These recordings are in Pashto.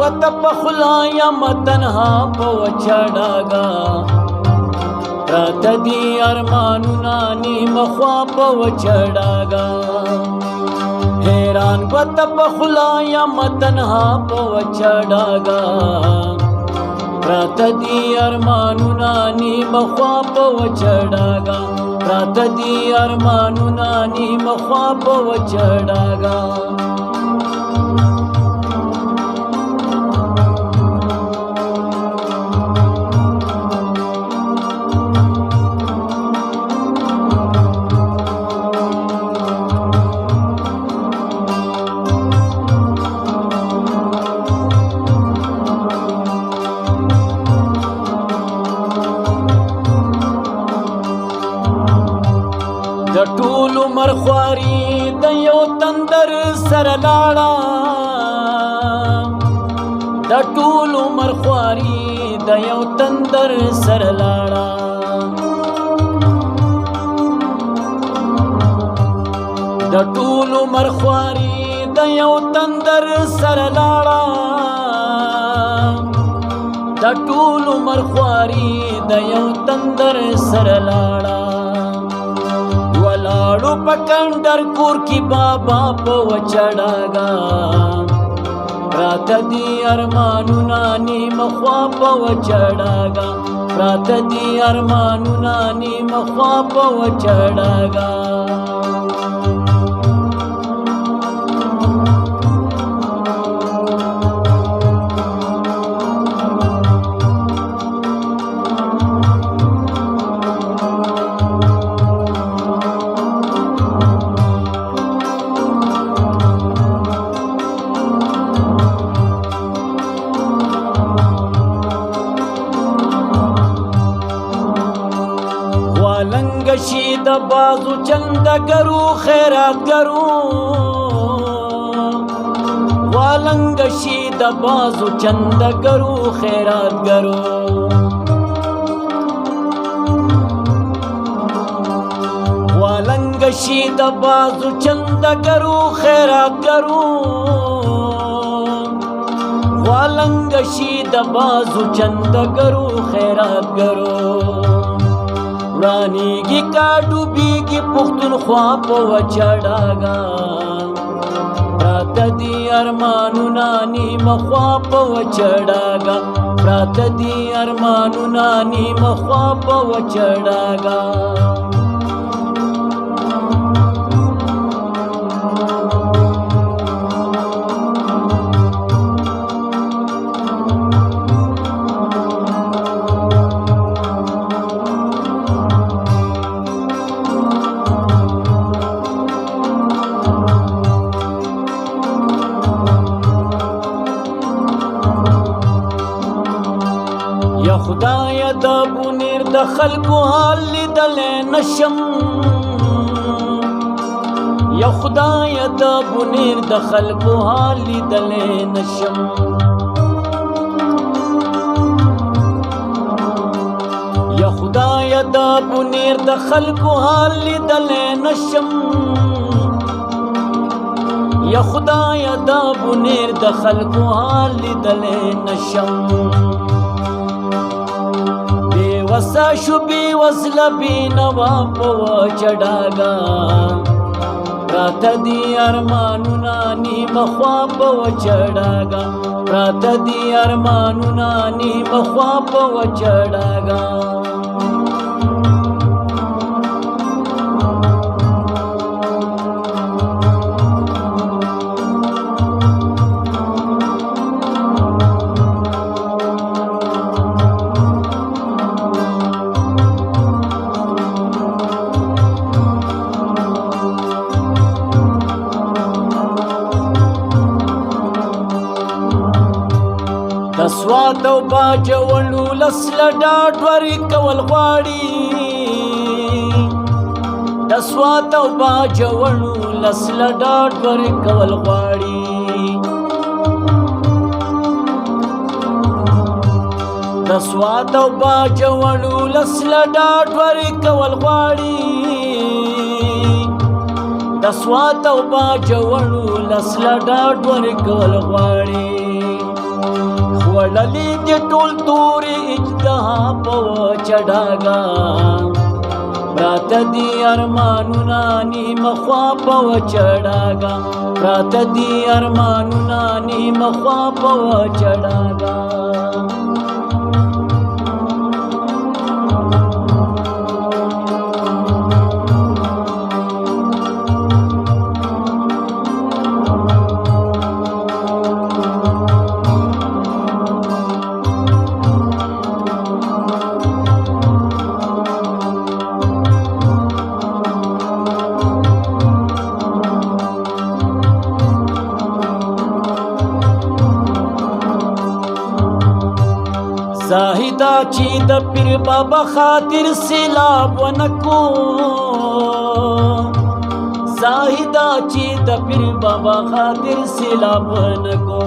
گوت پخلا یم تنها په وچه ډاګه پراته دي ارمانونه نیمه خوا په وچه ډاګه حیران گوت پخلا یم تنها په وچه ډاګه پراته دي ارمانونه نیمه خوا په وچه ډاګه پراته دي ارمانونه نیمه خوا په وچه ډاګه د ټول عمر خواري د یو تندر سره لاړه د ټول عمر خواري د یو تندر سره لاړه د ټول عمر خواري د یو تندر سره لاړه د ټول عمر خواري د یو تندر سره لاړه ولاړو پکندر کور کی بابا په وچه ډاګه پراته دي ارمانونه نیمه خوا په وچه ډاګه پراته دي ارمانونه نیمه خوا په وچه ډاګه لنگشی د بازو چندگرو خیراتگرو والنگشی د بازو چندگرو خیراتگرو والنگشی د بازو چندگرو خیراتگرو والنگشی د بازو چندگرو خیراتگرو ورانیږي کا ډوبېږي پښتونخوا په وچه ډاګه پراته دي ارمانونه نیمه خوا په وچه ډاګه پراته دي ارمانونه نیمه خوا په وچه ډاګه یا خدایا د بونیر د خلکو حال لیدلی نشم یا خدایا د بونیر د خلکو حال لیدلی نشم یا خدایا د بونیر د خلکو حال لیدلی نشم یا خدایا د بونیر د خلکو حال لیدلی نشم وسا شو بی وصله بی نوا په وچه ډاګه پراته دي ارمانونه نیمه خوا په وچه ډاګه پراته دي ارمانونه نیمه خوا په وچه ډاګه د سوات او باجوړو لسله ډاډ ورکول غواړي د سوات او باجوړو لسله ډاډ ورکول غواړي د سوات او باجوړو لسله ډاډ ورکول غواړي د سوات او باجوړو لسله ډاډ ورکول غواړي وړلې دې ټول تورې اجدها په چډاګا پراته دي ارمانونه نیمه خوا په چډاګا پراته دي ارمانونه نیمه خوا په چډاګا زاهدا چې د پیر بابا خاطر سیلاب ونکو زاهدا چې د پیر بابا خاطر سیلاب ونکو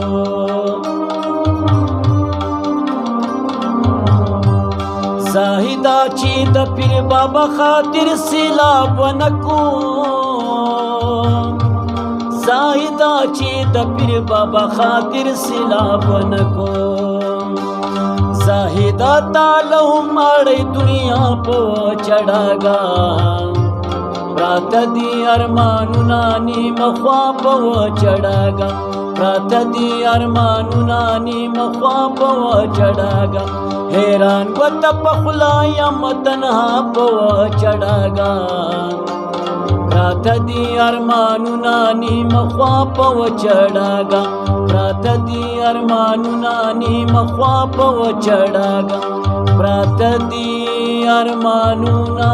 زاهدا چې د پیر بابا خاطر سیلاب ونکو زاهدا چې د پیر بابا خاطر سیلاب ونکو زاهدا تعالی هم اړې دنیا په چډاګا پراته دي ارمانونه نیمه خوا په چډاګا پراته دي ارمانونه نیمه خوا په چډاګا حیران وته په خلا یم تنها په چډاګا پراته دي ارمانونه نیمه خوا په چډاګا پراته دي ارمانونه نیمه خوا په چډاګا پراته دي ارمانونه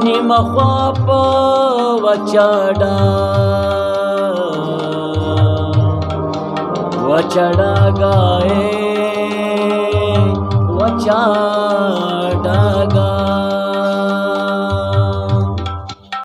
نیمه خوا په چډاګا